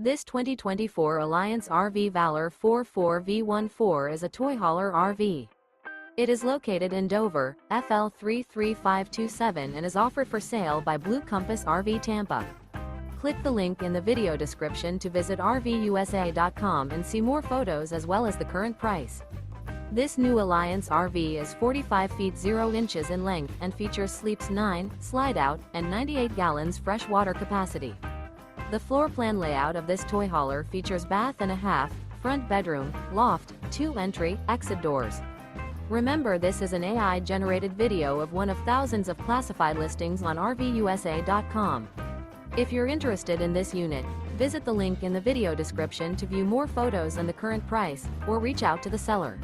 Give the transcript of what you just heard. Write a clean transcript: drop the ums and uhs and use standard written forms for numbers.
This 2024 Alliance RV Valor 44V14 is a toy hauler RV. It is located in Dover, FL 33527 and is offered for sale by Blue Compass RV Tampa. Click the link in the video description to visit RVUSA.com and see more photos as well as the current price. This new Alliance RV is 45 feet 0 inches in length and features sleeps 9, slide-out, and 98 gallons fresh water capacity. The floor plan layout of this toy hauler features bath and a half, front bedroom, loft, 2 entry, exit doors. Remember, this is an AI-generated video of one of thousands of classified listings on RVUSA.com. If you're interested in this unit, visit the link in the video description to view more photos and the current price, or reach out to the seller.